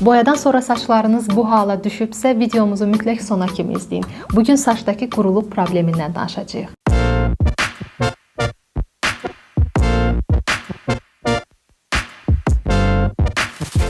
Boyadan sonra saçlarınız bu hala düşübsə videomuzu mütləq sona kimi izləyin. Bugün saçdakı quruluq problemindən danışacağıq.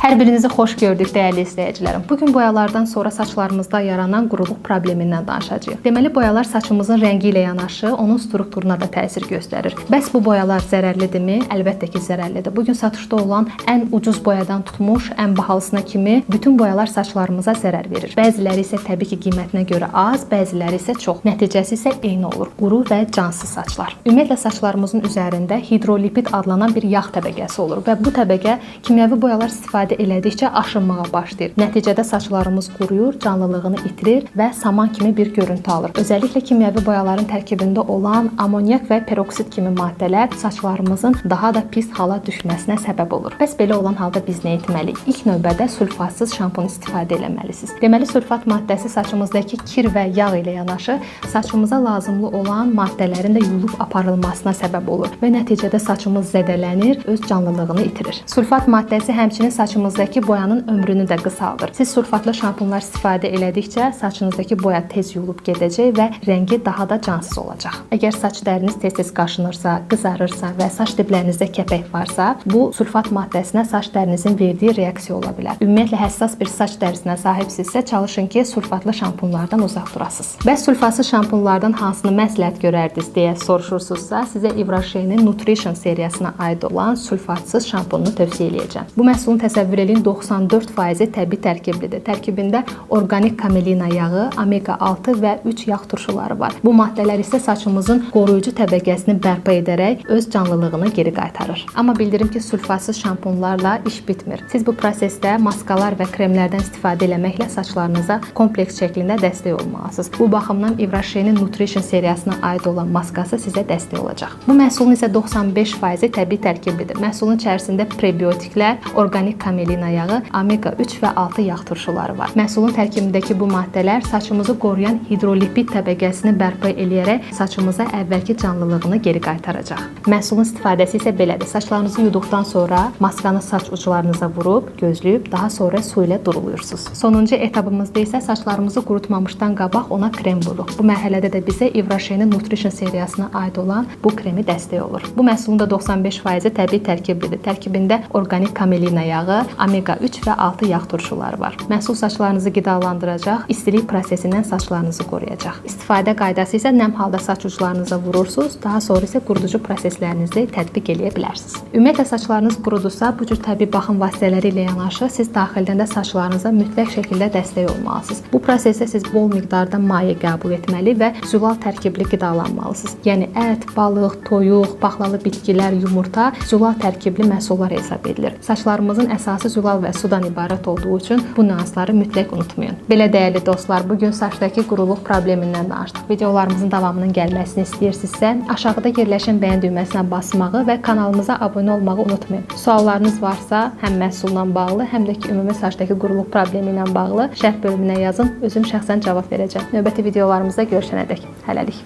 Hər birinizi xoş gördük dəyərli izləyicilərim. Bugün boyalardan sonra saçlarımızda yaranan quruluq problemindən danışacağıq. Deməli boyalar saçımızın rəngi ilə yanaşı onun strukturuna da təsir göstərir. Bəs bu boyalar zərərlidirmi? Əlbəttə ki, zərərlidir. Bugün satışda olan ən ucuz boyadan tutmuş ən bahalısına kimi bütün boyalar saçlarımıza zərər verir. Bəziləri isə təbii ki, qiymətinə görə az, bəziləri isə çox. Nəticəsi isə eyni olur. Quru və cansız saçlar. Ümumiyyətlə saçlarımızın üzərində hidrolipid adlanan bir yağ təbəqəsi olur və bu təbəqə kimyəvi boyalar istifadə elədikcə aşınmağa başlayır. Nəticədə saçlarımız quruyur, canlılığını itirir və saman kimi bir görüntü alır. Özəlliklə kimyəvi boyaların tərkibində olan amonyak və peroksid kimi maddələr saçlarımızın daha da pis hala düşməsinə səbəb olur. Bəs belə olan halda biz nə etməliyik? İlk növbədə sulfatsız şampun istifadə etməlisiniz. Deməli sulfat maddəsi saçımızdakı kir və yağ ilə yanaşı saçımıza lazımlı olan maddələrin də yuyulub aparılmasına səbəb olur və nəticədə saçımız zədələnir, öz canlılığını itirir. Sulfat maddəsi həmçinin saçımızdakı boyanın ömrünü də qısaldır. Siz sulfatlı şampunlar istifadə elədikcə saçınızdakı boya tez yuyulub gedəcək və rəngi daha da cansız olacaq. Əgər saç dəriniz tez-tez qaşınırsa, qızarırsa və saç diblərinizdə kəpək varsa, bu sulfat maddəsinə saç dərinizin verdiyi reaksiya ola bilər. Ümumiyyətlə həssas bir saç dərisinə sahibsinizsə, çalışın ki, sulfatlı şampunlardan uzaq durasınız. Bəs sulfatsız şampunlardan hansını məsləhət görərdiniz deyə soruşursunuzsa, sizə Ivraşenin Nutrition seriyasına aid olan sulfatsız şampununu tövsiyə edəcəm. Bu məhsulun təsəvvür edin 94% təbii tərkiblidir. Tərkibində orqanik kamelina yağı, omega 6 və 3 yağ turşuları var. Bu maddələr isə saçımızın qoruyucu təbəqəsini bərpa edərək öz canlılığını geri qaytarır. Amma bildirim ki, sulfatsız şampunlarla iş bitmir. Siz bu prosesdə maskalar və kremlərdən istifadə etməklə saçlarınıza kompleks şəklində dəstək olmalısınız. Bu baxımdan Ivraşenin Nutrition seriyasına aid olan maskası sizə dəstək olacaq. Bu məhsulun isə 95% təbii tərkiblidir. Məhsulun içərisində prebiotiklər, orqanik kamelina yağı, omega 3 və 6 yağ turşuları var. Məhsulun tərkibindəki bu maddələr saçımızı qoruyan hidrolipid təbəqəsini bərpa eləyərək saçımıza əvvəlki canlılığını geri qaytaracaq. Məhsulun istifadəsi isə belədir. Saçlarınızı yuduqdan sonra maskanı saç uclarınıza vurub, gözləyib, daha sonra su ilə durulayırsınız. Sonuncu etapımızda isə saçlarımızı qurutmamışdan qabaq ona krem vururuq. Bu mərhələdə də bizə Ivraşenin Nutrition seriyasına aid olan bu kremi dəstək olur. Bu məhsulun da 95% təbii tərkiblidir. Tərkibində orqanik kamelina yağı, omega 3 və 6 yağ turşuları var. Məhsul saçlarınızı qidalandıracaq, istilik prosesindən saçlarınızı qoruyacaq. İstifadə qaydası isə nəm halda saç uclarınıza vurursunuz, daha sonra isə quruducu proseslərinizi tətbiq edə bilərsiniz. Ümumiyyətlə saçlarınız qurudusa, bu cür təbii baxım vasitələri ilə yanaşı siz daxildən də saçlarınıza mütləq şəkildə dəstək olmalısınız. Bu prosesdə siz bol miqdarda maye qəbul etməli və zülal tərkibli qidalanmalısınız. Yəni ət, balıq, toyuq, baxlalı bitkilər, yumurta zülal tərkibli məhsullar hesab edilir. Saçlarımızın əsası zülal və sudan ibarət olduğu üçün bu nüansları mütləq unutmayın. Belə dəyərli dostlar, bugün saçdakı quruluq problemindən danışdıq. Videolarımızın davamının gəlməsini istəyirsinizsə, aşağıda yerləşən bəyən düyməsinə basmağı və kanalımıza abunə olmağı unutmayın. Suallarınız varsa, həm məhsulla bağlı, həm də ki, ümumi saçdakı quruluq problemi ilə bağlı şərh bölümünə yazın. Özüm şəxsən cavab verəcəm. Növbəti videolarımızda görüşənədək. Hələlik.